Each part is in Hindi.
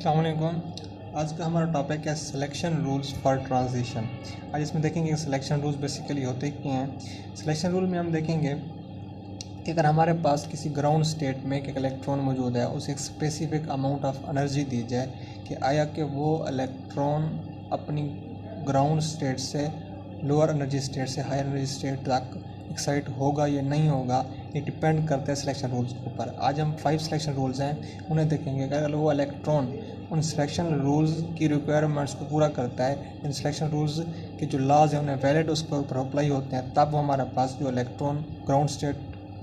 अस्सलाम वालेकुम। आज का हमारा टॉपिक है सिलेक्शन रूल्स फॉर ट्रांजिशन। आज इसमें देखेंगे सिलेक्शन रूल्स बेसिकली होते क्या हैं। सिलेक्शन रूल में हम देखेंगे कि अगर हमारे पास किसी ग्राउंड स्टेट में एक इलेक्ट्रॉन मौजूद है, उसे एक स्पेसिफिक अमाउंट ऑफ एनर्जी दी जाए कि आया कि वो इलेक्ट्रॉन अपनी ग्राउंड स्टेट से लोअर एनर्जी स्टेट से हायर एनर्जी स्टेट तक एक्साइट होगा या नहीं होगा, ये डिपेंड करता है सिलेक्शन रूल्स के ऊपर। आज हम 5 सिलेक्शन रूल्स हैं उन्हें देखेंगे कि अगर वो इलेक्ट्रॉन उन सिलेक्शन रूल्स की रिक्वायरमेंट्स को पूरा करता है, इन सिलेक्शन रूल्स के जो लॉज हैं उन्हें वैलिड उसके ऊपर अप्लाई होते हैं, तब वो हमारे पास जो इलेक्ट्रॉन ग्राउंड स्टेट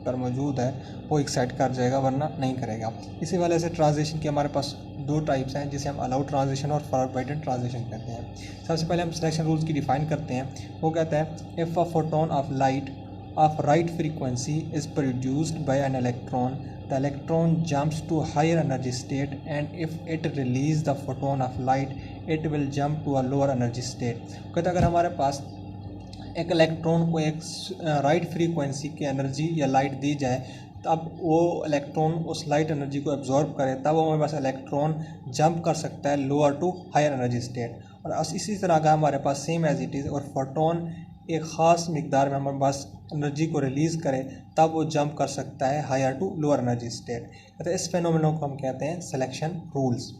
पर मौजूद है वो एक्साइट कर जाएगा, वरना नहीं करेगा। इसी वजह से ट्रांजिशन की हमारे पास 2 टाइप्स हैं, जिसे हम अलाउड ट्रांजिशन और फॉरबिडन ट्रांजिशन कहते हैं। सबसे पहले हम सिलेक्शन रूल्स की डिफाइन करते हैं। वो कहता है if a photon of light of right frequency is produced by an electron, the electron jumps to higher energy state, and if it release the photon of light, it will jump to a lower energy state। कहते अगर हमारे पास एक इलेक्ट्रॉन को एक राइट फ्रीक्वेंसी की एनर्जी या लाइट दी जाए, तब वो इलेक्ट्रॉन उस लाइट एनर्जी को एब्जॉर्ब करे, तब हमारे पास इलेक्ट्रॉन जंप कर सकता है lower to higher energy state. और इसी तरह का हमारे पास सेम एज इट इज़, और फोटोन एक ख़ास मिकदार में हमारे पास एनर्जी को रिलीज़ करे, तब वो जंप कर सकता है higher to lower energy state. तो इस फेनोमेनन को हम कहते हैं सिलेक्शन रूल्स।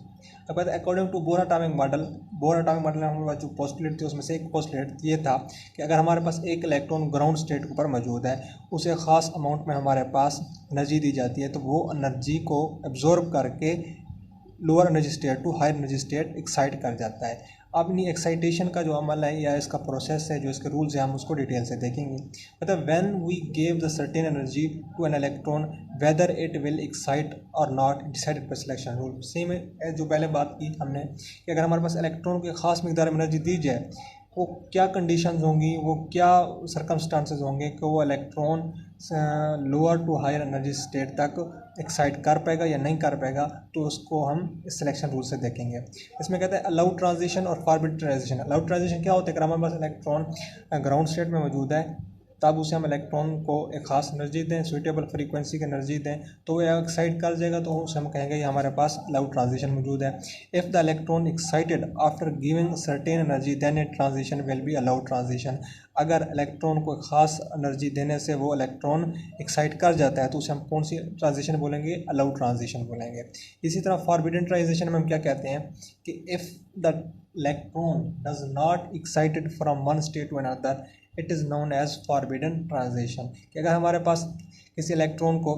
अब according to Bohr atomic model में हमारे पास जो पोस्टुलेट थी उसमें से एक पोस्टुलेट ये था कि अगर हमारे पास एक इलेक्ट्रॉन ग्राउंड स्टेट के ऊपर मौजूद है, उसे ख़ास अमाउंट में हमारे पास एनर्जी दी जाती है, तो वो एनर्जी को एब्जॉर्ब करके lower energy state to higher energy state excite कर जाता है। अब इन एक्साइटेशन का जो अमल है या इसका प्रोसेस है, जो इसके रूल्स हैं, हम उसको डिटेल से देखेंगे। मतलब when we give the certain energy to an electron whether it will excite और not decided by selection rule. Same है जो पहले बात की हमने कि अगर हमारे पास इलेक्ट्रॉन को ख़ास मिकदार में एनर्जी दी जाए, वो क्या कंडीशंस होंगी, वो क्या सर्कमस्टांसेस होंगे कि वो electron lower to higher energy state तक एक्साइट कर पाएगा या नहीं कर पाएगा, तो उसको हम इस सिलेक्शन रूल से देखेंगे। इसमें कहते हैं अलाउड ट्रांजिशन और फॉरबिडन ट्रांजिशन। अलाउड ट्रांजिशन क्या होता है? अगर हमारे पास इलेक्ट्रॉन ग्राउंड स्टेट में मौजूद है, तब उसे हम इलेक्ट्रॉन को एक ख़ास एनर्जी दें, सुइटेबल फ्रीक्वेंसी की एनर्जी दें, तो वो एक्साइट कर जाएगा, तो उसे हम कहेंगे ये हमारे पास अलाउड ट्रांजिशन मौजूद है। If the electron excited after giving certain energy then a transition will be allowed transition. अगर इलेक्ट्रॉन को खास एनर्जी देने से वो इलेक्ट्रॉन एक्साइट कर जाता है, तो उसे हम कौन सी ट्रांजिशन बोलेंगे? अलाउड ट्रांजिशन बोलेंगे। इसी तरह फॉरबिडन ट्रांजिशन में हम क्या कहते हैं कि if the electron does not excited from one state to another, it is known as forbidden transition. कि अगर हमारे पास किसी इलेक्ट्रॉन को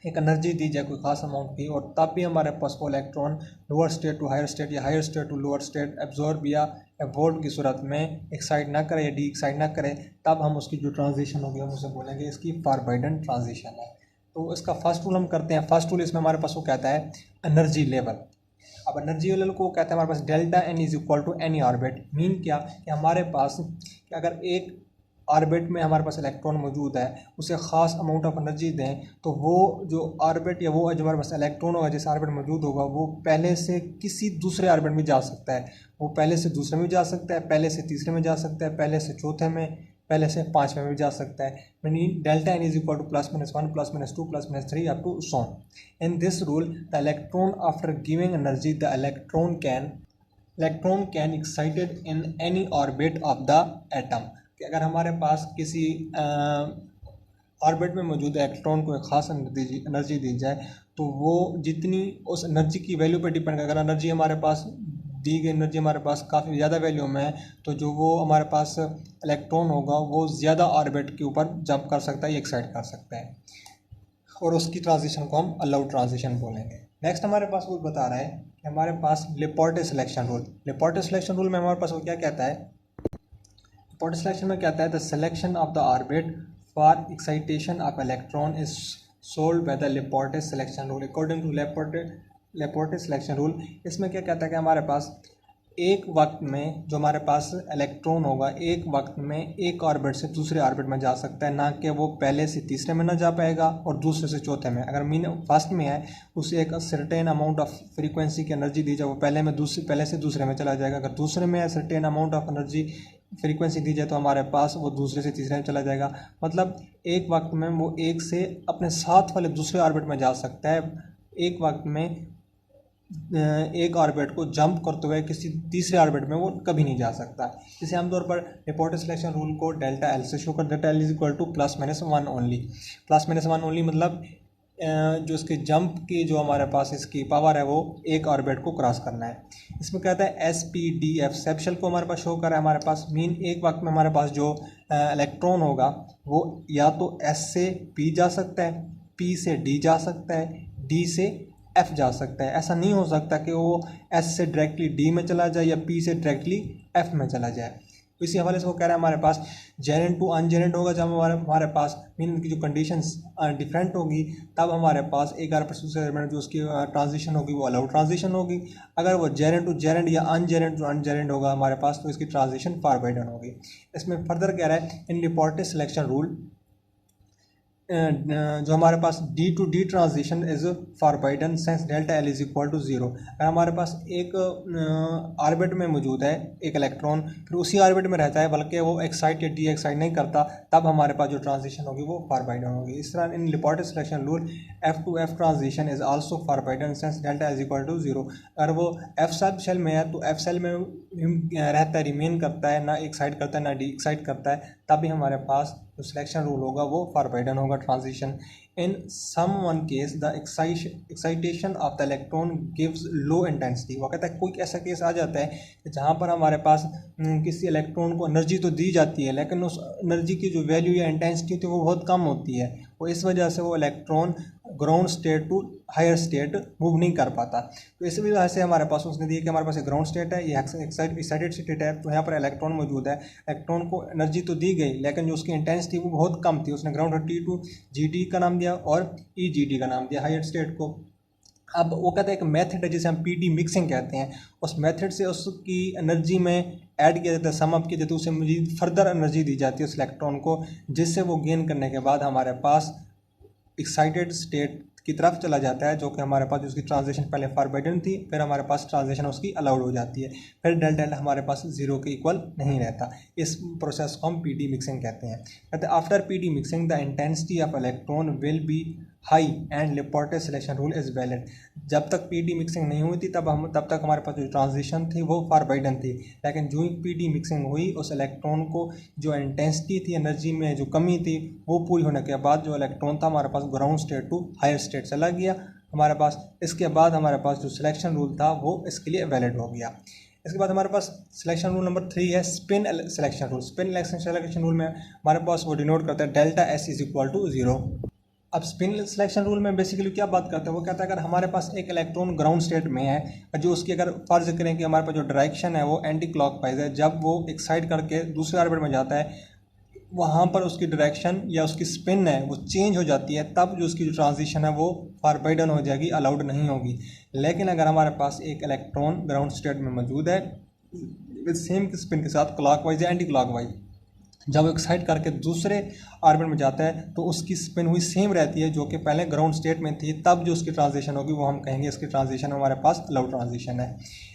एक एनर्जी दी जाए कोई ख़ास अमाउंट की, और तब भी हमारे पास वो electron lower state to higher state या higher state to lower state absorb या एवोल्व की सूरत में एक्साइट ना करे या डी एक्साइट ना करे, तब हम उसकी जो ट्रांजिशन होगी हम उसे बोलेंगे इसकी फॉरबिडन ट्रांजिशन है। तो इसका फर्स्ट रूल हम करते हैं। फर्स्ट रूल इसमें हमारे पास वो कहता है एनर्जी लेवल। अब एनर्जी लेवल को कहते हैं हमारे पास delta N is equal to any orbit. Mean क्या कि हमारे पास कि अगर एक ऑर्बिट में हमारे पास इलेक्ट्रॉन मौजूद है, उसे ख़ास अमाउंट ऑफ एनर्जी दें, तो वो जो ऑर्बिट या वो जो हमारे पास इलेक्ट्रॉन होगा जिस ऑर्बिट मौजूद होगा, वो पहले से किसी दूसरे ऑर्बिट में जा सकता है, वो पहले से दूसरे में जा सकता है, पहले से तीसरे में जा सकता है, पहले से चौथे में, पहले से 5वें में भी जा सकता है। Meaning delta N is equal to +-1 +-2 +-3 up to so on. In this rule the electron after giving energy the electron can excited in any orbit of the atom. कि अगर हमारे पास किसी ऑर्बिट में मौजूद इलेक्ट्रॉन को एक ख़ास एनर्जी दी जाए, तो वो जितनी उस एनर्जी की वैल्यू पर डिपेंड है। अगर एनर्जी हमारे पास दी गई एनर्जी हमारे पास काफ़ी ज़्यादा वैल्यू में है, तो जो वो हमारे पास इलेक्ट्रॉन होगा वो ज़्यादा ऑर्बिट के ऊपर जंप कर सकता है या एक्साइट कर सकता है, और उसकी ट्रांजिशन को हम अलाउड ट्रांजिशन बोलेंगे। नेक्स्ट हमारे पास वो बता रहा है कि हमारे पास लेपोर्टे सिलेक्शन रूल। लेपोर्टे सिलेक्शन रूल में हमारे पास वो क्या कहता है? लेपोर्टे सिलेक्शन में कहता है the selection of the orbit for excitation of electron is solve by the Laporte selection rule according to Laporte selection rule. इसमें क्या कहता है कि हमारे पास एक वक्त में जो हमारे पास इलेक्ट्रॉन होगा, एक वक्त में एक ऑर्बिट से दूसरे ऑर्बिट में जा सकता है, ना कि वो पहले से तीसरे में ना जा पाएगा और दूसरे से चौथे में। अगर फर्स्ट में है, उसे एक सर्टेन अमाउंट ऑफ फ्रीक्वेंसी की एनर्जी दी जाए, वो पहले से दूसरे में चला जाएगा। अगर दूसरे में है certain amount of energy frequency दी जाए, तो हमारे पास वो दूसरे से तीसरे में चला जाएगा। मतलब एक वक्त में वो एक से अपने साथ वाले दूसरे ऑर्बिट में जा सकता है, एक वक्त में एक ऑर्बिट को जंप करते हुए किसी तीसरे ऑर्बिट में वो कभी नहीं जा सकता। इसे आमतौर पर लेपोर्टे सिलेक्शन रूल को डेल्टा एल से शो कर, delta L is equal two plus minus one only. Plus minus one only मतलब जो इसके जंप की जो हमारे पास इसकी पावर है वो एक ऑर्बिट को क्रॉस करना है। इसमें कहता है एस पी डी एफ सेप्शल को हमारे पास शो कर रहा है हमारे पास मीन एक वक्त में हमारे पास जो इलेक्ट्रॉन होगा वो या तो एस से पी जा सकता है, पी से डी जा सकता है, डी से एफ जा सकता है। ऐसा नहीं हो सकता कि वो एस से डायरेक्टली डी में चला जाए या पी से डायरेक्टली एफ में चला जाए। तो इसी हवाले से वो कह रहा है हमारे पास जेनेरेट टू अनजेनेरेट होगा जब हमारे पास मीन उनकी जो कंडीशंस डिफरेंट होगी तब हमारे पास एक दूसरे में जो उसकी ट्रांजिशन होगी वो अलाउड ट्रांजिशन होगी। अगर वो जेनेरेट टू जेनेरेट या अनजेनेरेट जो अनजेनेरेट होगा हमारे पास तो इसकी ट्रांजिशन फॉरबिडन होगी। इसमें फर्दर कह रहा है इन लेपोर्टे सिलेक्शन रूल जो हमारे पास D to D transition is forbidden since delta L is equal to zero. अगर हमारे पास एक ऑर्बिट में मौजूद है एक इलेक्ट्रॉन फिर उसी ऑर्बिट में रहता है बल्कि वो एक्साइट या डी एक्साइट नहीं करता तब हमारे पास जो ट्रांजिशन होगी वो फॉरबिडन होगी। इस तरह in Laporte selection rule F to F transition is also forbidden since delta is equal to zero. अगर वो एफ सब शेल में है तो एफ सेल में रहता है रिमेन करता है, ना एक्साइट करता है ना डी एक्साइट करता है, तभी हमारे पास जो सिलेक्शन रूल होगा वो फॉरबिडन होगा transition. In some one case the excitation of the electron gives low intensity. वो कहता है कोई ऐसा केस आ जाता है कि जहाँ पर हमारे पास किसी इलेक्ट्रॉन को एनर्जी तो दी जाती है लेकिन उस एनर्जी की जो वैल्यू या इंटेंसिटी होती है वो बहुत कम होती है, वो इस वजह से वो electron ground state to higher state move नहीं कर पाता। तो इस वजह से हमारे पास उसने दिया कि हमारे पास एक ग्राउंड स्टेट है, ये एक्साइटेड स्टेट है, तो यहाँ पर इलेक्ट्रॉन मौजूद है। इलेक्ट्रॉन को एनर्जी तो दी गई लेकिन जो उसकी इंटेंसिटी वो बहुत कम थी, उसने ground T to G D का नाम दिया और ई जी डी का नाम दिया हायर स्टेट को। अब वो कहता है एक मेथड है जिसे हम पी डी मिक्सिंग कहते हैं, उस मेथड से उसकी एनर्जी में ऐड किया जाता है, सम अप किया जाता है, उसे मजीद फर्दर एनर्जी दी जाती है उस इलेक्ट्रॉन को, जिससे वो गेन करने के बाद हमारे पास एक्साइटेड स्टेट की तरफ चला जाता है जो कि हमारे पास उसकी ट्रांजिशन पहले फॉरबिडन थी फिर हमारे पास ट्रांजिशन उसकी अलाउड हो जाती है, फिर डेल्टा एल हमारे पास जीरो के इक्वल नहीं रहता। इस प्रोसेस को हम पीडी मिक्सिंग कहते हैं। कहते हैं after PD mixing the intensity of electron will be high and Laporte selection rule is valid. जब तक पीडी मिक्सिंग नहीं हुई थी तब तक हमारे पास जो ट्रांजिशन थी वो फॉरबिडन थी, लेकिन जो ही पीडी मिक्सिंग हुई उस इलेक्ट्रॉन को जो इंटेंसिटी थी एनर्जी में जो कमी थी वो पूरी होने के बाद जो इलेक्ट्रॉन था हमारे पास ground state to higher state चला गया हमारे पास। इसके बाद हमारे पास जो सिलेक्शन रूल था वो इसके लिए वैलिड हो गया। इसके बाद हमारे पास सिलेक्शन रूल नंबर 3 है spin selection rule. Spin selection rule में हमारे पास वो डिनोट करता है delta S is equal to zero. अब स्पिन सिलेक्शन रूल में बेसिकली क्या बात करते हैं, वो कहता है अगर हमारे पास एक इलेक्ट्रॉन ग्राउंड स्टेट में है और जो उसकी अगर फर्ज करें कि हमारे पास जो डायरेक्शन है वो एंटी क्लॉकवाइज है, जब वो एक्साइट करके दूसरे ऑर्बिट में जाता है वहाँ पर उसकी डायरेक्शन या उसकी स्पिन है वो चेंज हो जाती है, तब जो उसकी जो ट्रांजिशन है वो फॉरबिडन हो जाएगी, अलाउड नहीं होगी। लेकिन अगर हमारे पास एक इलेक्ट्रॉन ग्राउंड स्टेट में मौजूद है विद सेम स्पिन के साथ क्लॉकवाइज या एंटी क्लॉकवाइज, जब वो एक्साइट करके दूसरे ऑर्बिट में जाता है तो उसकी स्पिन हुई सेम रहती है जो कि पहले ग्राउंड स्टेट में थी, तब जो उसकी ट्रांजिशन होगी वो हम कहेंगे इसकी ट्रांजिशन हमारे पास अलाउड ट्रांजिशन है।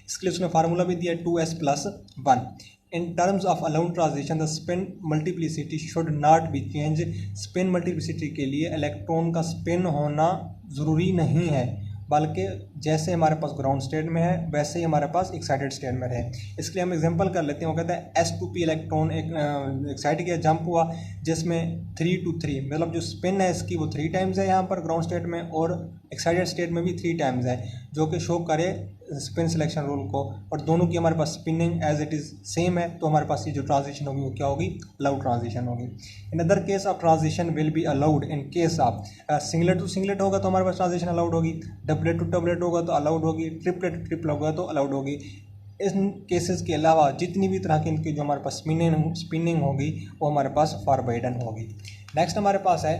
इसके लिए उसने फार्मूला भी दिया 2s+1। In terms of allowed transition, the spin multiplicity should not be changed. Spin multiplicity के लिए इलेक्ट्रॉन का स्पिन होना ज़रूरी नहीं है, बल्कि जैसे हमारे पास ग्राउंड स्टेट में है वैसे ही हमारे पास एक्साइटेड स्टेट में रहे। इसके लिए हम एग्जांपल कर लेते हैं। वो कहते हैं S2P इलेक्ट्रॉन एक एक्साइट किया, जंप हुआ जिसमें 3 to 3 मतलब जो स्पिन है इसकी वो 3 टाइम्स है यहाँ पर ग्राउंड स्टेट में और एक्साइटेड स्टेट में भी 3 टाइम्स है, जो कि शो करे स्पिन सिलेक्शन रूल को, और दोनों की हमारे पास spinning as it is same है, तो हमारे पास ये जो ट्रांजिशन होगी वो क्या होगी, अलाउड ट्रांजिशन होगी। In other case of transition will be allowed in case of singlet to singlet होगा तो हमारे पास ट्रांजिशन अलाउड होगी, डबलेट टू डबलेट होगा तो अलाउड होगी, ट्रिपलेट टू ट्रिपल होगा तो अलाउड होगी। इन केसेस के अलावा जितनी भी तरह की इनकी जो हमारे पास स्पिनिंग होगी वो हमारे पास फॉरबिडन होगी। नेक्स्ट हमारे पास है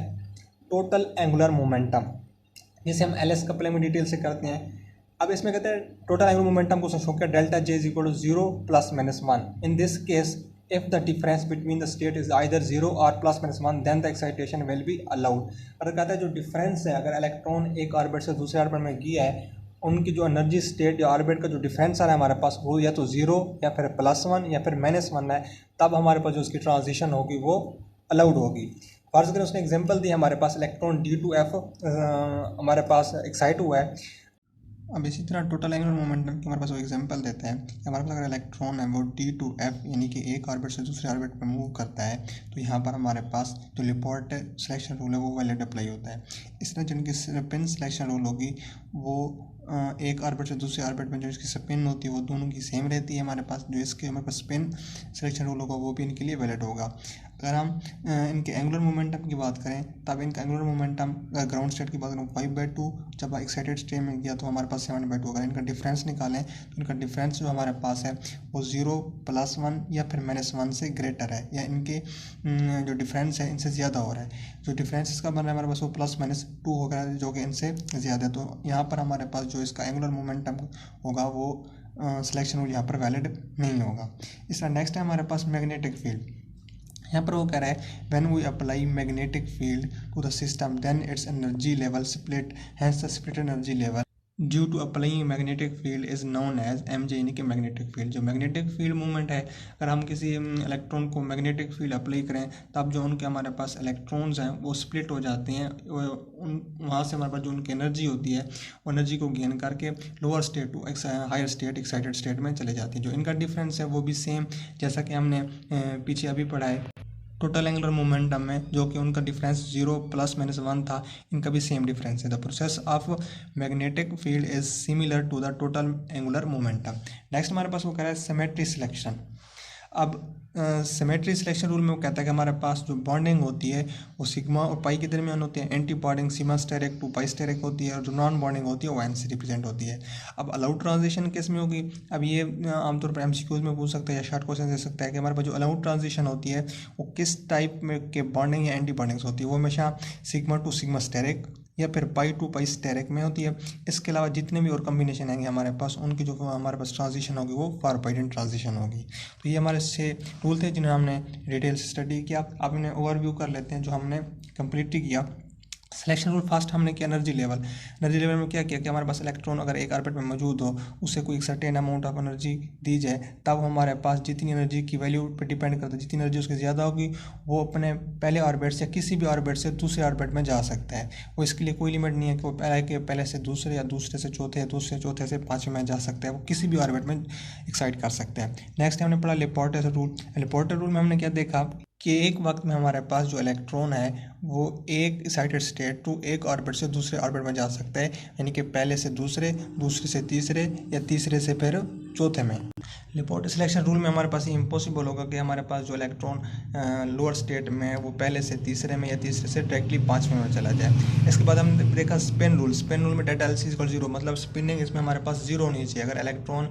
टोटल एंगुलर मोमेंटम, जिसे हम LS कपलिंग में डिटेल से करते हैं। अब इसमें कहते हैं टोटल एंगुलर मोमेंटम को शो किया delta J is equal to 0 ± 1। In this case if the difference between the state is either 0 or ±1 then the excitation will be allowed। अगर कहता है जो डिफरेंस है, अगर इलेक्ट्रॉन एक ऑर्बिट से दूसरे ऑर्बिट में गया है, उनकी जो एनर्जी स्टेट या ऑर्बिट का जो डिफरेंस आ रहा है हमारे पास वो या तो 0 या फिर +1 या फिर -1 है, तब हमारे पास जो उसकी ट्रांजिशन होगी वो अलाउड होगी। फर्ज करें उसने एग्जांपल दी, हमारे पास इलेक्ट्रॉन D2F हमारे पास एक्साइट हुआ है अब इसी तरह टोटल एंगुलर मोमेंटम की हमारे पास वो एग्जांपल देते हैं कि हमारे पास अगर इलेक्ट्रॉन है वो d टू f यानी कि एक ऑर्बिट से दूसरे ऑर्बिट पर मूव करता है, तो यहाँ पर हमारे पास जो लिपोर्ट सिलेक्शन रूल है वो वैलिड अप्लाई होता है। इस तरह जिनकी स्पिन सिलेक्शन रूल होगी वो एक ऑर्बिट से दूसरे ऑर्बिट में जो इसकी स्पिन होती है वो दोनों की सेम रहती है हमारे पास। जो इसके हमारे पास स्पिन सिलेक्शन रूल होगा वो भी इनके लिए वैलिड होगा। अगर हम इनके एंगुलर मोमेंटम की बात करें तब इनका एंगुलर मोमेंटम ग्राउंड स्टेट की बात करें 5/2, जब एक्साइटेड स्टेट में गया तो हमारे पास 7/2। अगर इनका डिफरेंस निकालें तो इनका डिफरेंस जो हमारे पास है वो 0 + 1 या फिर -1 से ग्रेटर है, या इनके जो डिफरेंस है इनसे ज़्यादा हो रहा है। जो डिफरेंस इसका बन रहा है हमारे पास वो +-2 होगा जो कि इनसे ज़्यादा है। तो यहाँ पर हमारे पास जो इसका एंगुलर मोमेंटम होगा वो सिलेक्शन रूल यहाँ पर वैलिड नहीं होगा। इस तरह नेक्स्ट है हमारे पास मैग्नेटिक फील्ड। यहाँ पर वो कह रहा है when we apply magnetic field to the system then its energy level split, hence the split energy level due to applying magnetic field is known as mj, यानी कि मैग्नेटिक फील्ड। जो मैग्नेटिक फील्ड मूवमेंट है, अगर हम किसी इलेक्ट्रॉन को मैग्नेटिक फील्ड अप्लाई करें तब जो उनके हमारे पास इलेक्ट्रॉन्स हैं वो स्प्लिट हो जाते हैं। वहाँ से हमारे पास जो उनकी एनर्जी होती है वो एनर्जी को गेन करके lower state to higher state excited state में चले जाती हैं। जो इनका डिफरेंस है वो भी सेम जैसा कि हमने पीछे अभी पढ़ा है टोटल एंगुलर मोमेंटम में, जो कि उनका डिफरेंस 0 + -1 था, इनका भी सेम डिफरेंस है। The process of magnetic field is similar to the total angular momentum. Next हमारे पास वो कह रहा है सिमेट्री सिलेक्शन। अब सिमेट्री सिलेक्शन रूल में वो कहता है कि हमारे पास जो बॉन्डिंग होती है वो सिग्मा और पाई के दरमियान होती है। Anti bonding sigma steric to pi steric होती है, और जो नॉन बॉन्डिंग होती है वो एन से रिप्रेजेंट होती है। अब अलाउड ट्रांजिशन किस में होगी? अब ये आमतौर पर एमसीक्यूज में पूछ सकता है या शॉर्ट क्वेश्चन दे सकता है कि हमारे पास जो अलाउड ट्रांजिशन होती है वो किस टाइप में के बॉन्डिंग या एंटी बॉन्डिंग्स होती है। वो हमेशा सिग्मा टू सिग्मा स्टेरिक या फिर पाई टू पाई स्टेरिक में होती है। इसके अलावा जितने भी और कम्बिनेशन आएंगे हमारे पास उनकी जो हमारे पास ट्रांजिशन होगी वो फार पाइडेंट ट्रांजिशन होगी। तो ये हमारे 6 रूल थे जिन्हें हमने डिटेल से स्टडी किया। आप इन्हें ओवरव्यू कर लेते हैं जो हमने कंप्लीट किया। सिलेक्शन रूल फर्स्ट हमने किया एनर्जी लेवल। एनर्जी लेवल में क्या किया कि हमारे पास इलेक्ट्रॉन अगर एक ऑर्बिट में मौजूद हो, उसे कोई एक सर्टेन अमाउंट ऑफ एनर्जी दी जाए, तब हमारे पास जितनी एनर्जी की वैल्यू पे डिपेंड करता है, जितनी एनर्जी उसकी ज़्यादा होगी वो अपने पहले ऑर्बिट से किसी भी ऑर्बिट से दूसरे ऑर्बिट में जा सकता है। वो इसके लिए कोई लिमिट नहीं है कि वो पहले से दूसरे या दूसरे से चौथे या दूसरे चौथे से पाँचवें में जा सकता है। वो किसी भी ऑर्बिट में एक्साइट कर सकता है। नेक्स्ट हमने पढ़ा लेपोर्टे रूल। लेपोर्टे रूल में हमने क्या देखा कि एक वक्त में हमारे पास जो इलेक्ट्रॉन है वो एक एक्साइटेड स्टेट टू एक ऑर्बिट से दूसरे ऑर्बिट में जा सकता है, यानी कि पहले से दूसरे, दूसरे से तीसरे या तीसरे से फिर चौथे में। लेपोर्टे सिलेक्शन रूल में हमारे पास ये इम्पॉसिबल होगा कि हमारे पास जो इलेक्ट्रॉन लोअर स्टेट में है वो पहले से तीसरे में या तीसरे से डायरेक्टली पाँचवें में चला जाए। इसके बाद हमने देखा स्पिन रूल। स्पिन रूल में डेल्टा एल सी इक्वल 0, मतलब स्पिनिंग इसमें हमारे पास 0 होनी चाहिए। अगर इलेक्ट्रॉन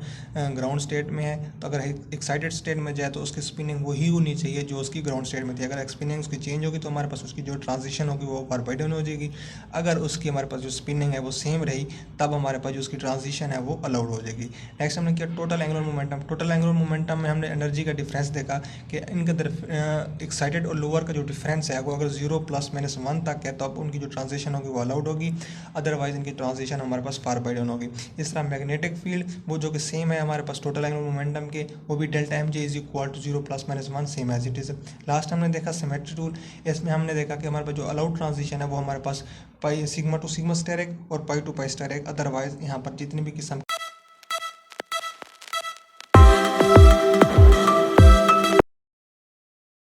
ग्राउंड स्टेट में है तो अगर एक्साइटेड स्टेट में जाए तो उसकी स्पिनिंग वही होनी चाहिए जो उसकी ग्राउंड स्टेट में थी। अगर स्पिनिंग उसकी चेंज होगी तो हमारे पास उसकी जो ट्रांजिशन होगी वो परपेडिकुलर हो जाएगी। अगर उसकी हमारे पास जो स्पिनिंग है वो सेम रही तब हमारे पास जो उसकी ट्रांजिशन है वो अलाउड हो जाएगी। नेक्स्ट हमने किया total angular momentum. Total angular momentum में हमने एनर्जी का डिफरेंस देखा कि इनके अंदर एक्साइटेड और लोअर का जो डिफरेंस है वो अगर 0 + -1 तक है तो अब उनकी जो ट्रांजिशन होगी वो अलाउड होगी, अदरवाइज इनकी ट्रांजिशन हमारे पास फार बाइडन होगी। इस तरह मैग्नेटिक फील्ड वो जो कि सेम है हमारे पास टोटल एंगुलर मोमेंटम के, वो भी delta mj = 0 + -1 same as it is. Last हमने देखा सिमेट्री रूल। इसमें हमने देखा कि हमारे पास जो अलाउड ट्रांजिशन है वो हमारे पास pi sigma to sigma steric और pi to pi steric, otherwise यहाँ पर जितनी भी किस्म